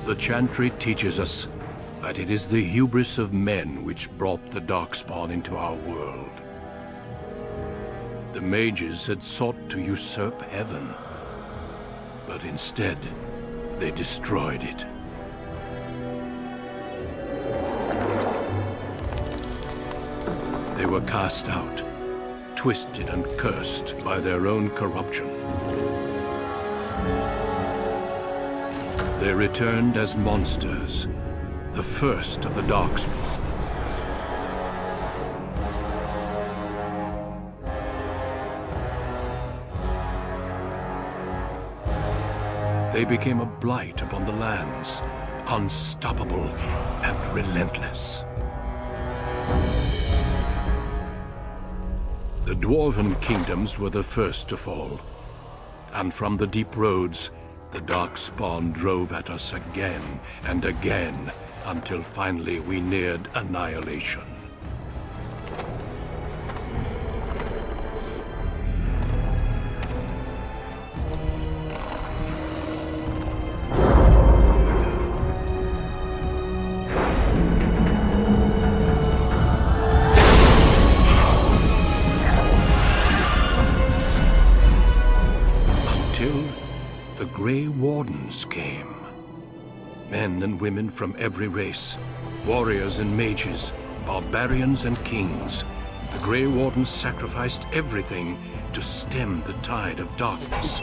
The chantry teaches us that it is the hubris of men which brought the Darkspawn into our world. The mages had sought to usurp heaven, but instead, they destroyed it. They were cast out, twisted and cursed by their own corruption. They returned as monsters, the first of the Darkspawn. They became a blight upon the lands, unstoppable and relentless. The Dwarven kingdoms were the first to fall, and from the deep roads, the Darkspawn drove at us again and again, until finally we neared annihilation. The Grey Wardens came. Men and women from every race, warriors and mages, barbarians and kings. The Grey Wardens sacrificed everything to stem the tide of darkness,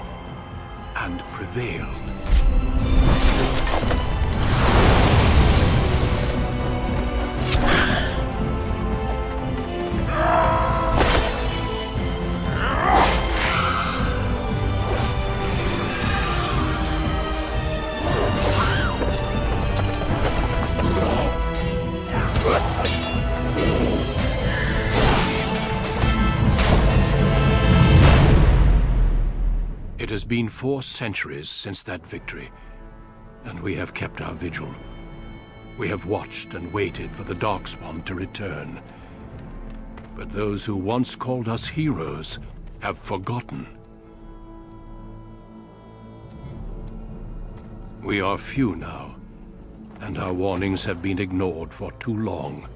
and prevailed. It has been 4 centuries since that victory, and we have kept our vigil. We have watched and waited for the Darkspawn to return. But those who once called us heroes have forgotten. We are few now, and our warnings have been ignored for too long.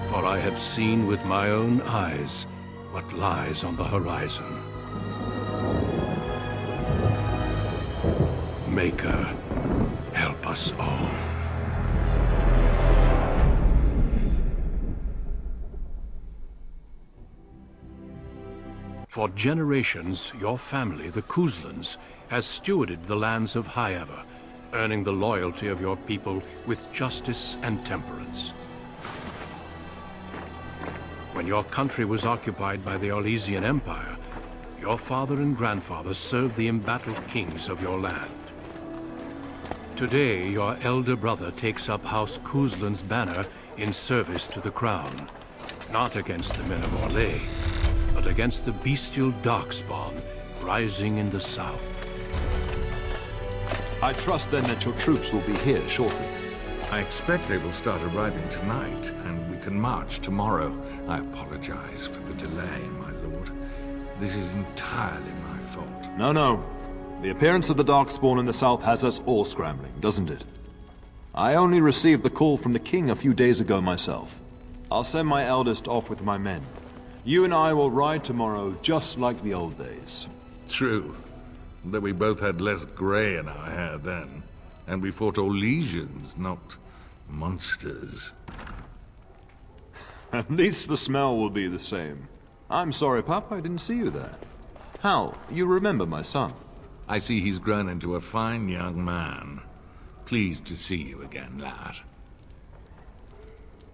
For I have seen with my own eyes what lies on the horizon. Maker, help us all. For generations, your family, the Kuzlans, has stewarded the lands of Highever, earning the loyalty of your people with justice and temperance. When your country was occupied by the Orlesian Empire, your father and grandfather served the embattled kings of your land. Today, your elder brother takes up House Kuzlan's banner in service to the crown, not against the men of Orlais, but against the bestial Darkspawn rising in the south. I trust then that your troops will be here shortly. I expect they will start arriving tonight, and we can march tomorrow. I apologize for the delay, my lord. This is entirely my fault. No. The appearance of the Darkspawn in the south has us all scrambling, doesn't it? I only received the call from the king a few days ago myself. I'll send my eldest off with my men. You and I will ride tomorrow just like the old days. True. Though we both had less grey in our hair then. And we fought Orlesians, not monsters. At least the smell will be the same. I'm sorry, Pup, I didn't see you there. Hal, you remember my son? I see he's grown into a fine young man. Pleased to see you again, lad.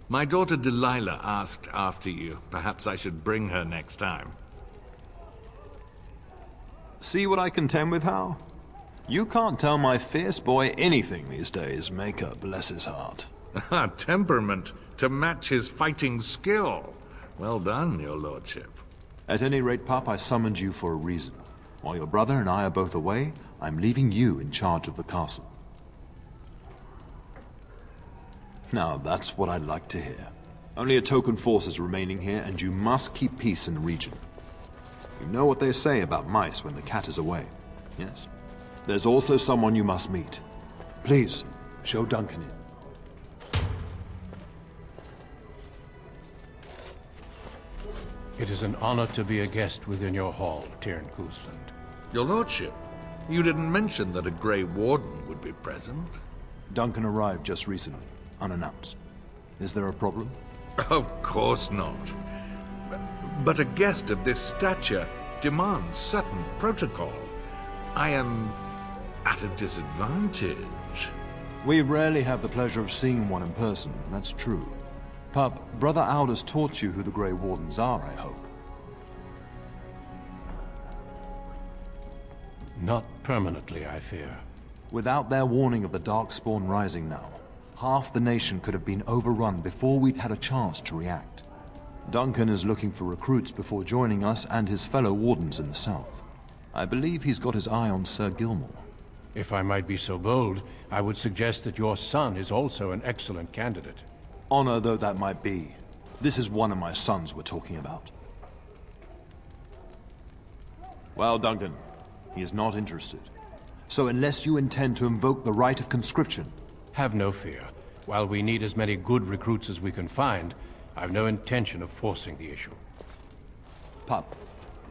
My daughter Delilah asked after you. Perhaps I should bring her next time. See what I contend with, Hal? You can't tell my fierce boy anything these days, Maker bless his heart. Temperament to match his fighting skill. Well done, your lordship. At any rate, Pop, I summoned you for a reason. While your brother and I are both away, I'm leaving you in charge of the castle. Now, that's what I'd like to hear. Only a token force is remaining here, and you must keep peace in the region. You know what they say about mice when the cat is away, yes? There's also someone you must meet. Please, show Duncan in. It is an honor to be a guest within your hall, Tyrn Cousland. Your lordship, you didn't mention that a Grey Warden would be present. Duncan arrived just recently, unannounced. Is there a problem? Of course not. But a guest of this stature demands certain protocol. I am at a disadvantage. We rarely have the pleasure of seeing one in person, that's true. Pup, Brother Aldous taught you who the Grey Wardens are, I hope. Not permanently, I fear. Without their warning of the Darkspawn rising now, half the nation could have been overrun before we'd had a chance to react. Duncan is looking for recruits before joining us and his fellow Wardens in the south. I believe he's got his eye on Sir Gilmore. If I might be so bold, I would suggest that your son is also an excellent candidate. Honor though that might be, this is one of my sons we're talking about. Well, Duncan, he is not interested. So unless you intend to invoke the right of conscription... Have no fear. While we need as many good recruits as we can find, I've no intention of forcing the issue. Pup,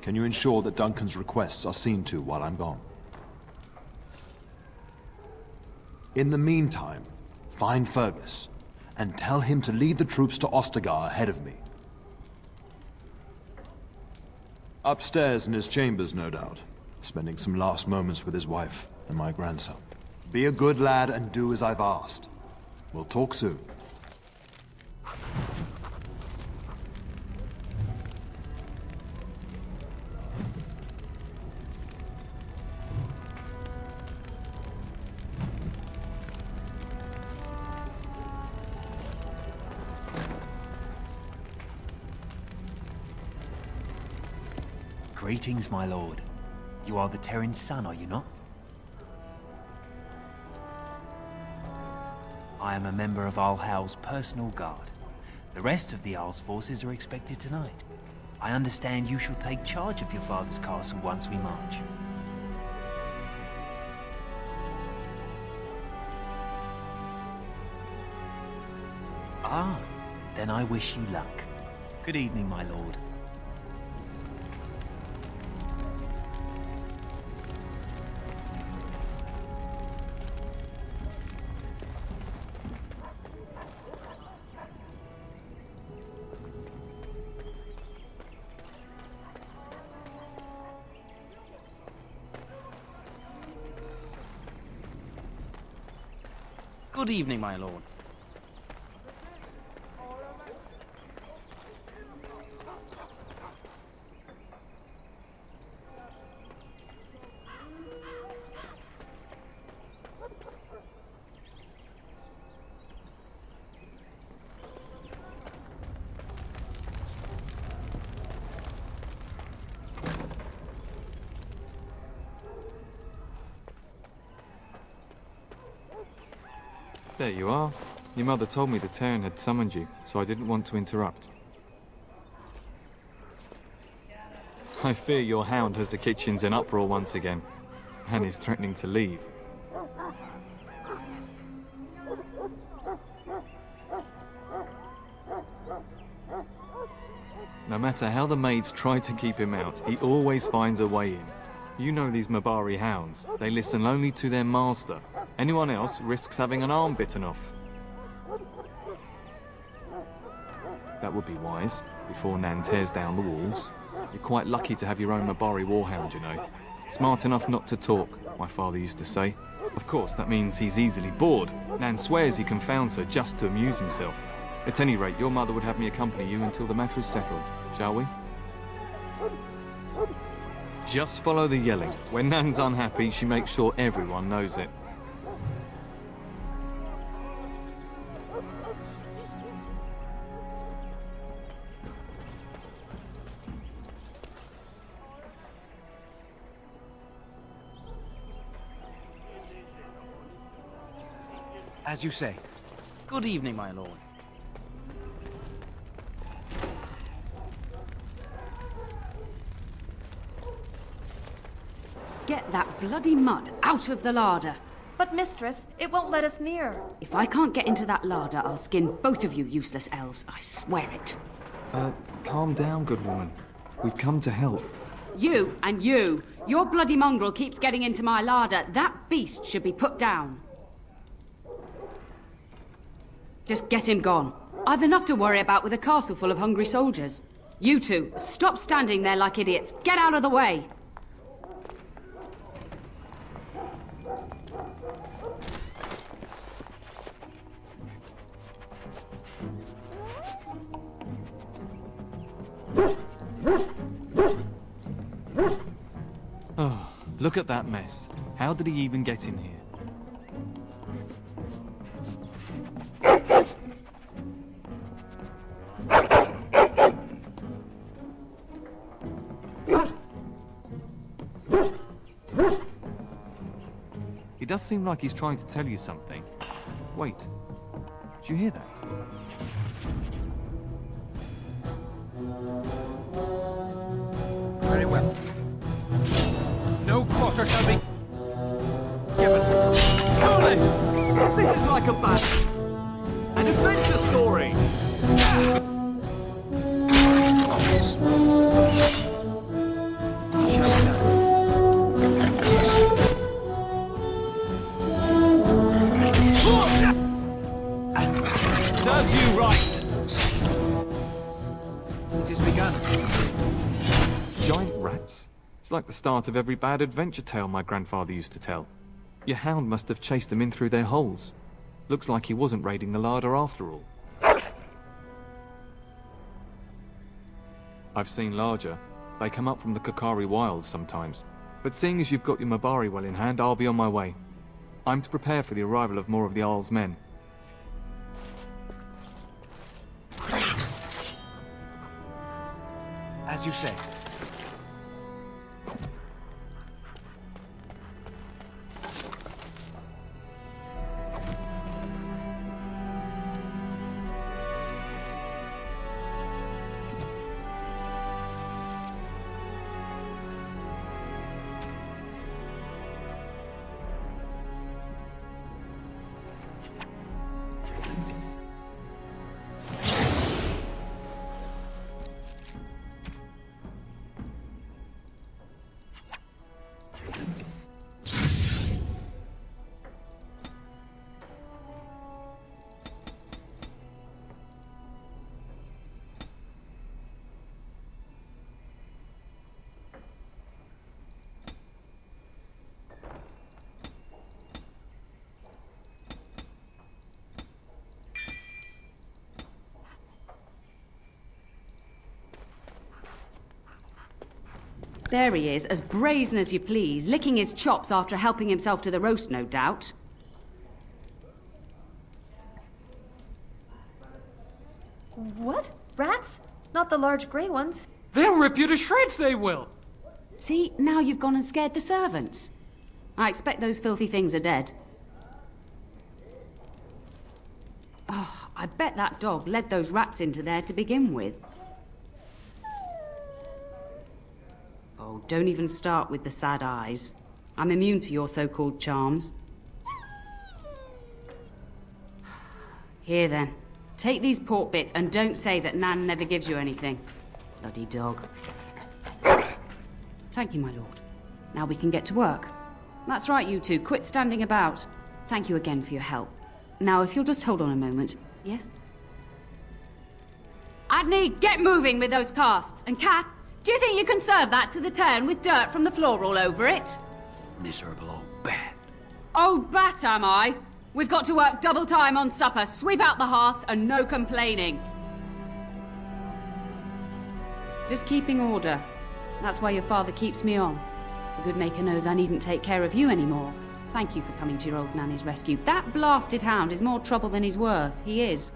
can you ensure that Duncan's requests are seen to while I'm gone? In the meantime, find Fergus, and tell him to lead the troops to Ostagar ahead of me. Upstairs in his chambers, no doubt, spending some last moments with his wife and my grandson. Be a good lad and do as I've asked. We'll talk soon. Greetings, my lord. You are the Terran's son, are you not? I am a member of Arl Howell's personal guard. The rest of the Arl's forces are expected tonight. I understand you shall take charge of your father's castle once we march. Ah, then I wish you luck. Good evening, my lord. Good evening, my lord. There you are. Your mother told me the Terran had summoned you, so I didn't want to interrupt. I fear your hound has the kitchens in uproar once again, and is threatening to leave. No matter how the maids try to keep him out, he always finds a way in. You know these Mabari hounds. They listen only to their master. Anyone else risks having an arm bitten off. That would be wise, before Nan tears down the walls. You're quite lucky to have your own Mabari warhound, you know. Smart enough not to talk, my father used to say. Of course, that means he's easily bored. Nan swears he confounds her just to amuse himself. At any rate, your mother would have me accompany you until the matter is settled, shall we? Just follow the yelling. When Nan's unhappy, she makes sure everyone knows it. As you say. Good evening, my lord. Get that bloody mutt out of the larder. But, mistress, it won't let us near. If I can't get into that larder, I'll skin both of you useless elves. I swear it. Calm down, good woman. We've come to help. You and you. Your bloody mongrel keeps getting into my larder. That beast should be put down. Just get him gone. I've enough to worry about with a castle full of hungry soldiers. You two, stop standing there like idiots. Get out of the way. Oh, look at that mess. How did he even get in here? He does seem like he's trying to tell you something. Wait, did you hear that? Very well. No quarter shall be given. Foolish! This is like an adventure story! Serves you right! It is begun. Giant rats? It's like the start of every bad adventure tale my grandfather used to tell. Your hound must have chased them in through their holes. Looks like he wasn't raiding the larder after all. I've seen larger. They come up from the Kakari wilds sometimes. But seeing as you've got your Mabari well in hand, I'll be on my way. I'm to prepare for the arrival of more of the Isle's men. As you say. There he is, as brazen as you please, licking his chops after helping himself to the roast, no doubt. What? Rats? Not the large grey ones. They'll rip you to shreds, they will! See, now you've gone and scared the servants. I expect those filthy things are dead. Oh, I bet that dog led those rats into there to begin with. Oh, don't even start with the sad eyes. I'm immune to your so-called charms. Here then, take these pork bits and don't say that Nan never gives you anything. Bloody dog. Thank you, my lord. Now we can get to work. That's right, you two. Quit standing about. Thank you again for your help. Now, if you'll just hold on a moment. Yes? Adney, get moving with those casts. And Kath, do you think you can serve that to the turn with dirt from the floor all over it? Miserable old bat. Old bat, am I? We've got to work double time on supper, sweep out the hearths, and no complaining. Just keeping order. That's why your father keeps me on. The Goodmaker knows I needn't take care of you anymore. Thank you for coming to your old nanny's rescue. That blasted hound is more trouble than he's worth. He is.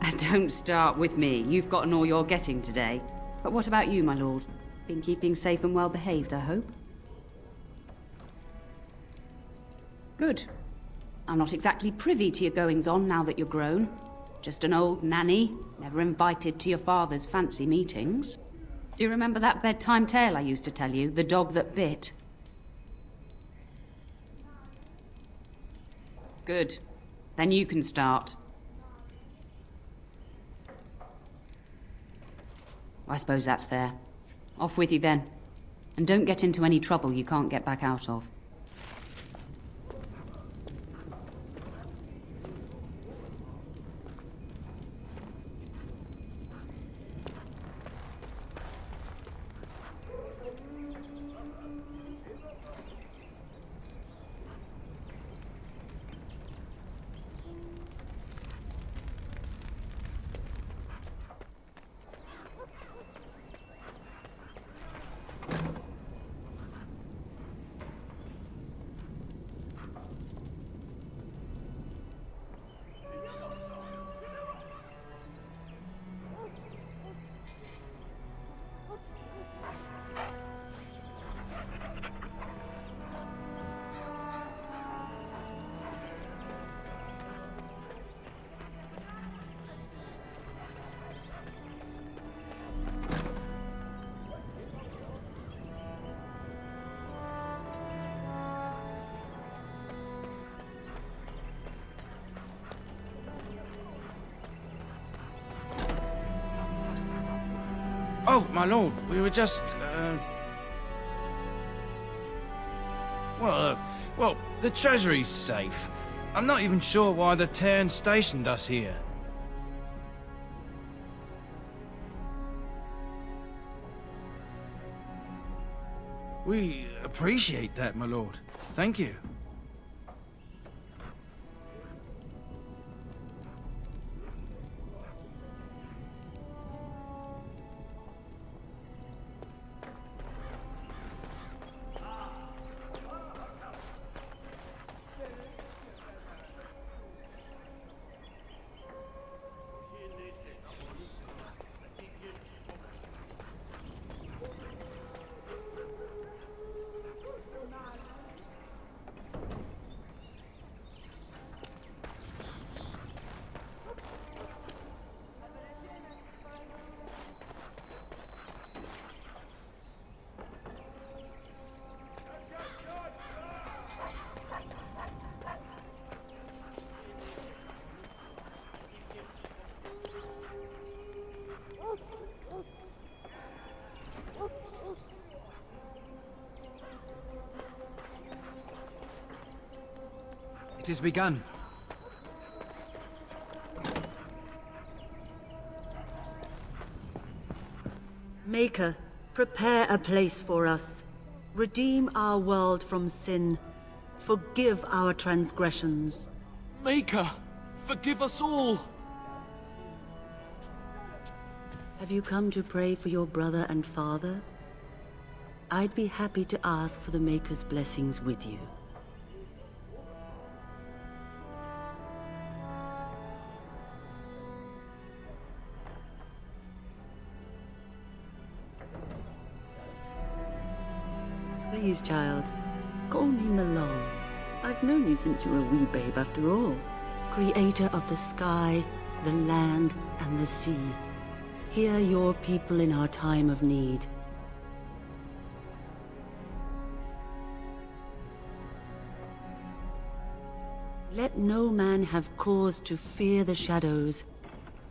And don't start with me. You've gotten all you're getting today. But what about you, my lord? Been keeping safe and well behaved, I hope? Good. I'm not exactly privy to your goings-on now that you're grown. Just an old nanny, never invited to your father's fancy meetings. Do you remember that bedtime tale I used to tell you, the dog that bit? Good. Then you can start. I suppose that's fair. Off with you then. And don't get into any trouble you can't get back out of. Oh, my lord, we were just, well, the treasury's safe. I'm not even sure why the Cairn stationed us here. We appreciate that, my lord. Thank you. It has begun. Maker, prepare a place for us. Redeem our world from sin. Forgive our transgressions. Maker, forgive us all! Have you come to pray for your brother and father? I'd be happy to ask for the Maker's blessings with you. Please, child. Call me Malone. I've known you since you were a wee babe after all. Creator of the sky, the land, and the sea. Hear your people in our time of need. Let no man have cause to fear the shadows.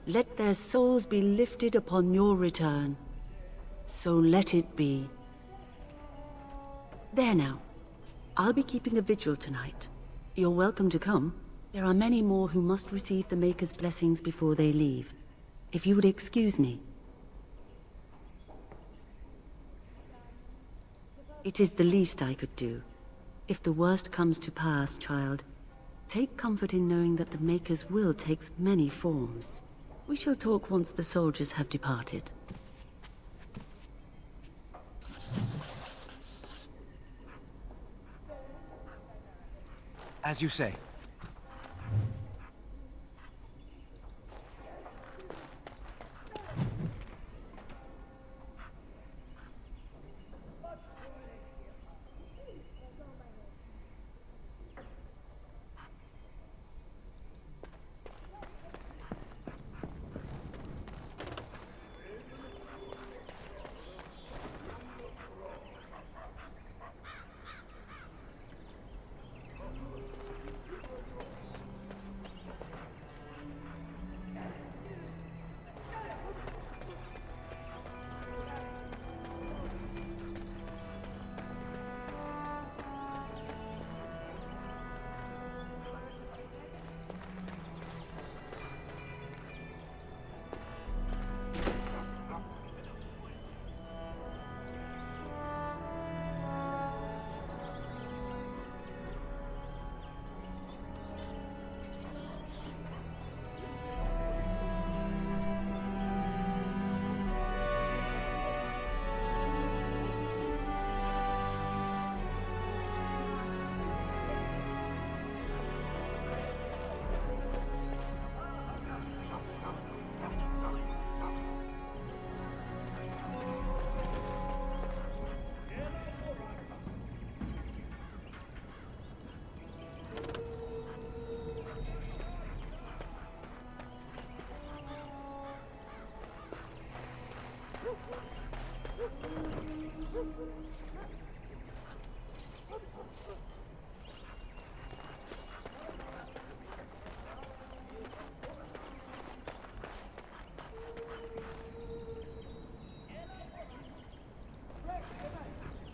Let their souls be lifted upon your return. So let it be. There now. I'll be keeping a vigil tonight. You're welcome to come. There are many more who must receive the Maker's blessings before they leave. If you would excuse me. It is the least I could do. If the worst comes to pass, child, take comfort in knowing that the Maker's will takes many forms. We shall talk once the soldiers have departed. As you say.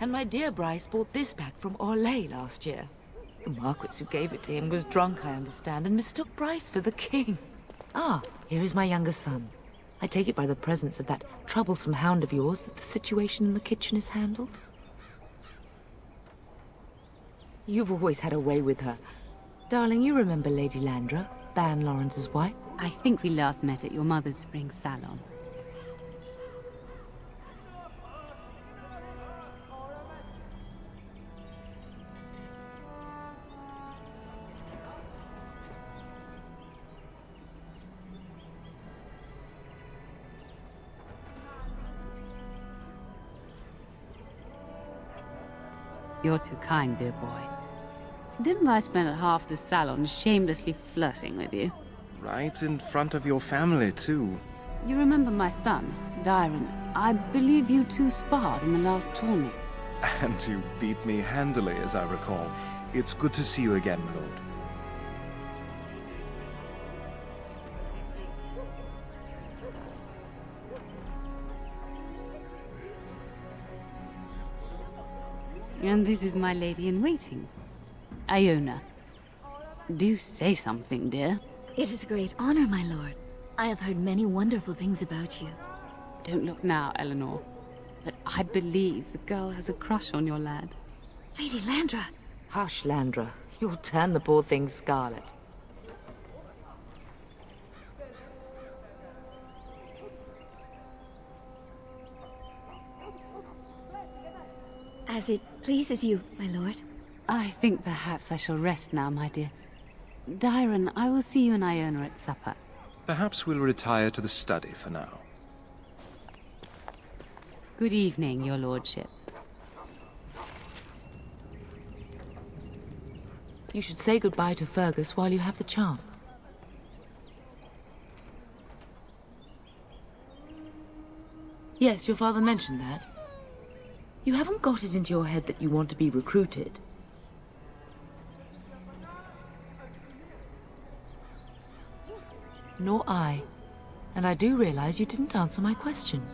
And my dear Bryce bought this back from Orlais last year. The Marquis who gave it to him was drunk, I understand, and mistook Bryce for the king. Ah, here is my younger son. I take it by the presence of that troublesome hound of yours that the situation in the kitchen is handled? You've always had a way with her. Darling, you remember Lady Landra, Ban Lawrence's wife? I think we last met at your mother's spring salon. You're too kind, dear boy. Didn't I spend half the salon shamelessly flirting with you? Right in front of your family, too. You remember my son, Dyron. I believe you two sparred in the last tourney. And you beat me handily, as I recall. It's good to see you again, my lord. And this is my lady-in-waiting, Iona. Do say something, dear. It is a great honor, my lord. I have heard many wonderful things about you. Don't look now, Eleanor. But I believe the girl has a crush on your lad. Lady Landra! Hush, Landra. You'll turn the poor thing scarlet. As it pleases you, my lord. I think perhaps I shall rest now, my dear. Dyron, I will see you and Iona at supper. Perhaps we'll retire to the study for now. Good evening, your lordship. You should say goodbye to Fergus while you have the chance. Yes, your father mentioned that. You haven't got it into your head that you want to be recruited. Nor I. And I do realize you didn't answer my question.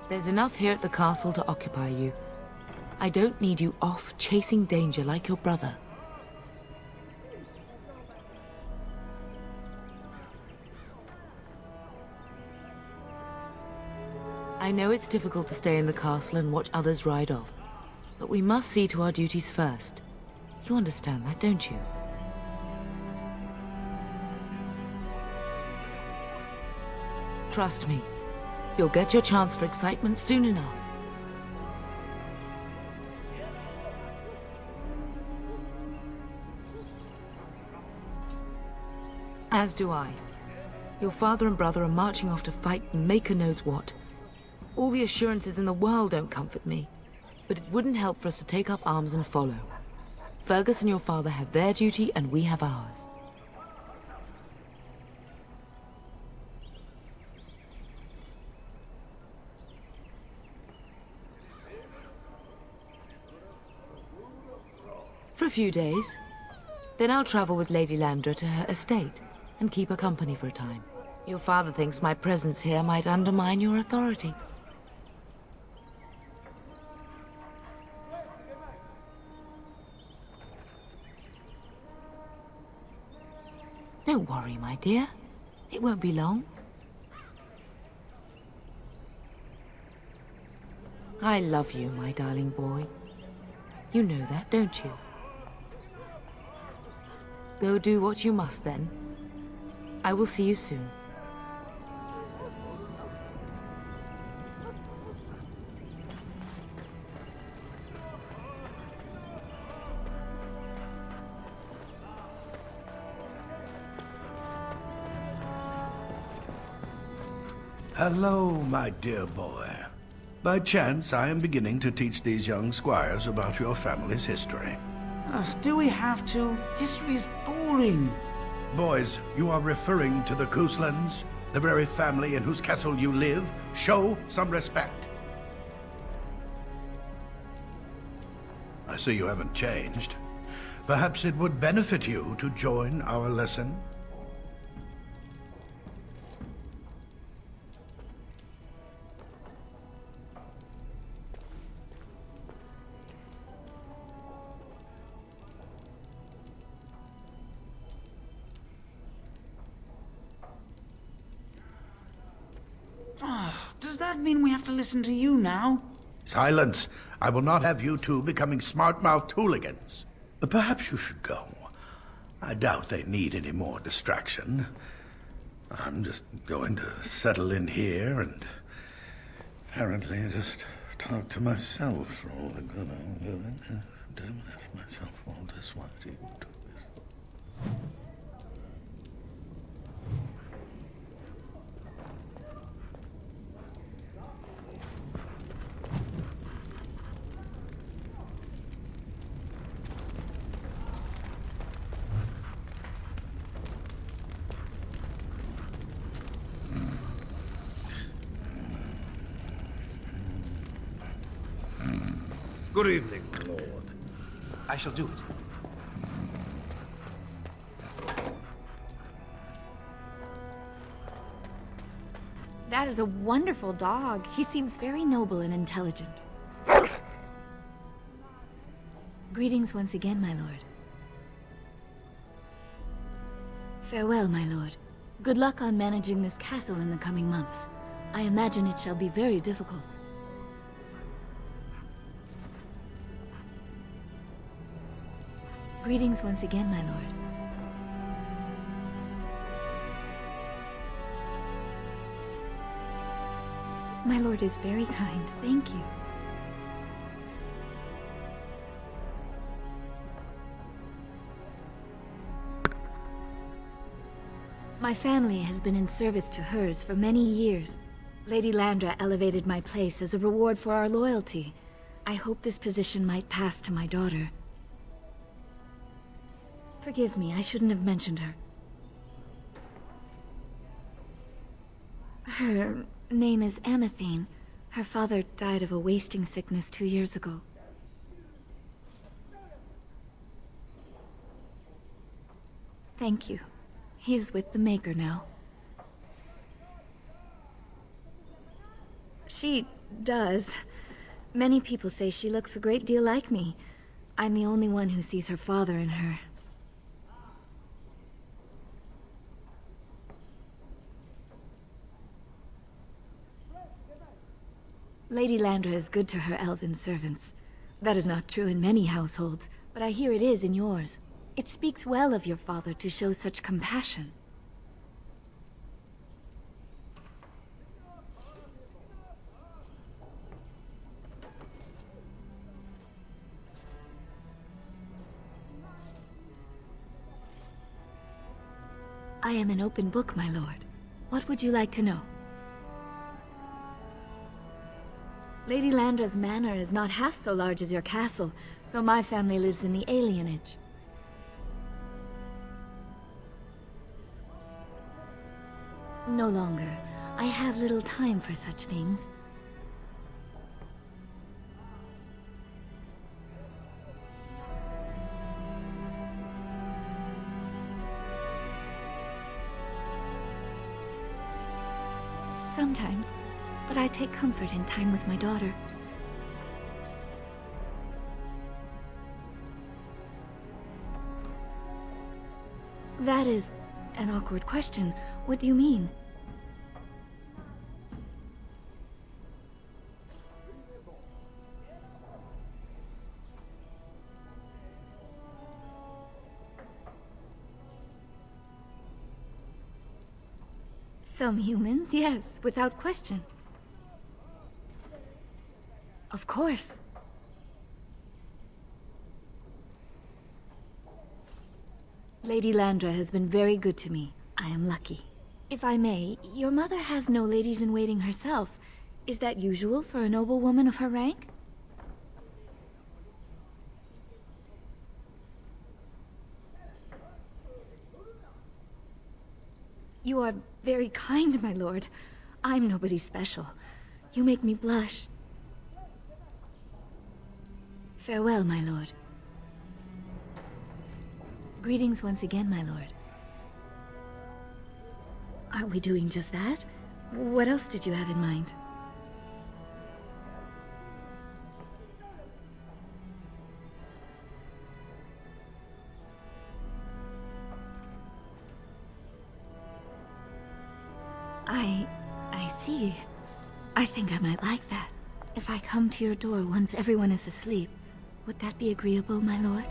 There's enough here at the castle to occupy you. I don't need you off chasing danger like your brother. I know it's difficult to stay in the castle and watch others ride off, but we must see to our duties first. You understand that, don't you? Trust me, you'll get your chance for excitement soon enough. As do I. Your father and brother are marching off to fight and Maker knows what. All the assurances in the world don't comfort me, but it wouldn't help for us to take up arms and follow. Fergus and your father have their duty and we have ours. For a few days. Then I'll travel with Lady Landra to her estate and keep her company for a time. Your father thinks my presence here might undermine your authority. Don't worry, my dear. It won't be long. I love you, my darling boy. You know that, don't you? Go do what you must, then. I will see you soon. Hello, my dear boy. By chance, I am beginning to teach these young squires about your family's history. Do we have to? History is boring. Boys, you are referring to the Couslands, the very family in whose castle you live. Show some respect. I see you haven't changed. Perhaps it would benefit you to join our lesson. Does that mean we have to listen to you now? Silence! I will not have you two becoming smart-mouthed hooligans. Perhaps you should go. I doubt they need any more distraction. I'm just going to settle in here and apparently just talk to myself for all the good I'm doing. That's myself all this while you do this. Good evening, my lord. I shall do it. That is a wonderful dog. He seems very noble and intelligent. Greetings once again, my lord. Farewell, my lord. Good luck on managing this castle in the coming months. I imagine it shall be very difficult. Greetings once again, my lord. My lord is very kind. Thank you. My family has been in service to hers for many years. Lady Landra elevated my place as a reward for our loyalty. I hope this position might pass to my daughter. Forgive me, I shouldn't have mentioned her. Her name is Amathine. Her father died of a wasting sickness 2 years ago. Thank you. He is with the Maker now. She does. Many people say she looks a great deal like me. I'm the only one who sees her father in her. Lady Landra is good to her elven servants. That is not true in many households, but I hear it is in yours. It speaks well of your father to show such compassion. I am an open book, my lord. What would you like to know? Lady Landra's manor is not half so large as your castle, so my family lives in the alienage. No longer. I have little time for such things. Sometimes, but I take comfort in time with my daughter. That is an awkward question. What do you mean? Some humans, yes, without question. Of course. Lady Landra has been very good to me. I am lucky. If I may, your mother has no ladies-in-waiting herself. Is that usual for a noblewoman of her rank? You are very kind, my lord. I'm nobody special. You make me blush. Farewell, my lord. Greetings once again, my lord. Are we doing just that? What else did you have in mind? I see. I think I might like that. If I come to your door once everyone is asleep, would that be agreeable, my lord?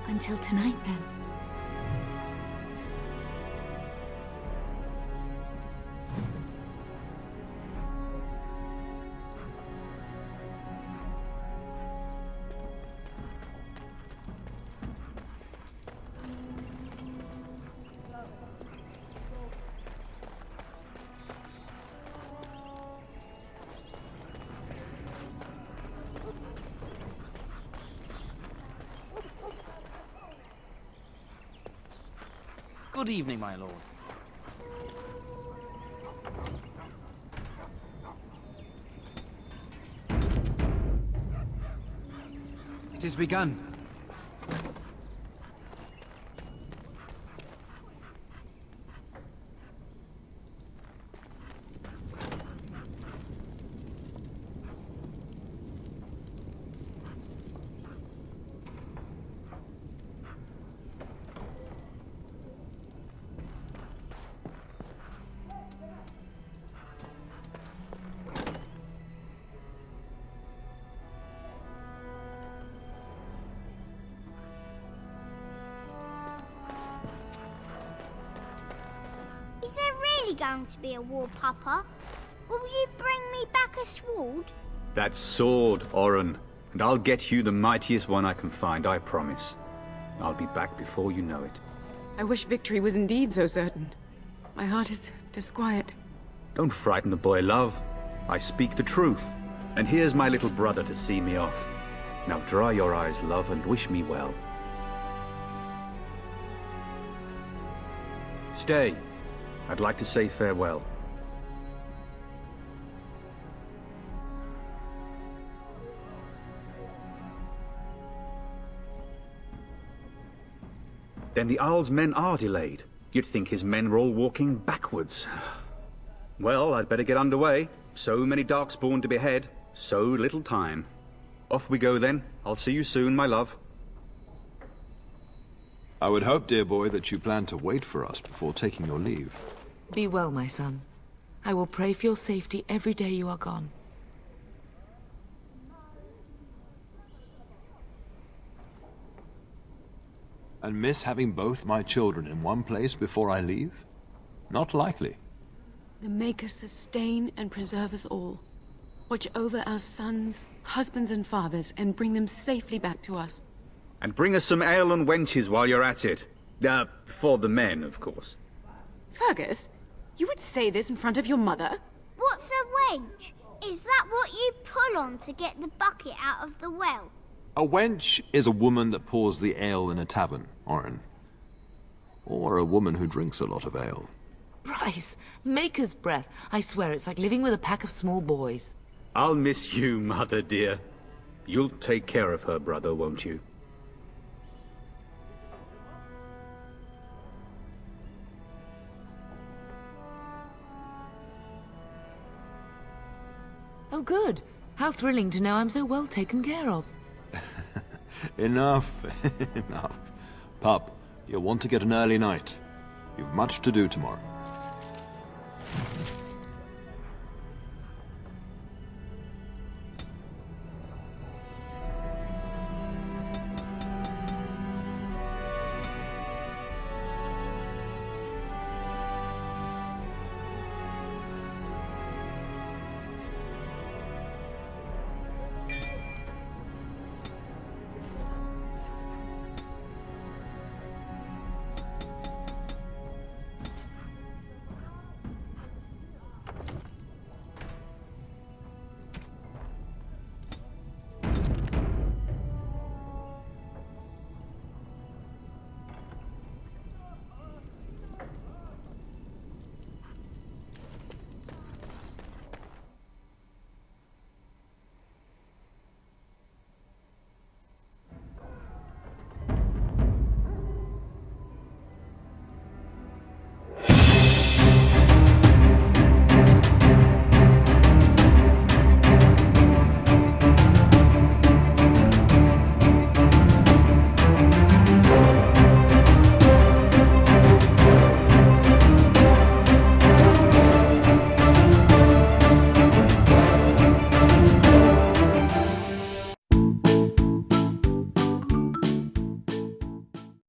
Until tonight, then. Good evening, my lord. It is begun. Is there really going to be a war, Papa? Will you bring me back a sword? That sword, Oren. And I'll get you the mightiest one I can find, I promise. I'll be back before you know it. I wish victory was indeed so certain. My heart is disquiet. Don't frighten the boy, love. I speak the truth. And here's my little brother to see me off. Now dry your eyes, love, and wish me well. Stay. I'd like to say farewell. Then the Arl's men are delayed. You'd think his men were all walking backwards. Well, I'd better get underway. So many Darkspawn to behead, so little time. Off we go then. I'll see you soon, my love. I would hope, dear boy, that you plan to wait for us before taking your leave. Be well, my son. I will pray for your safety every day you are gone. And miss having both my children in one place before I leave? Not likely. The Maker sustain and preserve us all. Watch over our sons, husbands and fathers, and bring them safely back to us. And bring us some ale and wenches while you're at it. For the men, of course. Fergus, you would say this in front of your mother? What's a wench? Is that what you pull on to get the bucket out of the well? A wench is a woman that pours the ale in a tavern, Oren. Or a woman who drinks a lot of ale. Bryce, Maker's breath. I swear it's like living with a pack of small boys. I'll miss you, mother dear. You'll take care of her, brother, won't you? Oh, good. How thrilling to know I'm so well taken care of. Enough, enough. Pup, you'll want to get an early night. You've much to do tomorrow.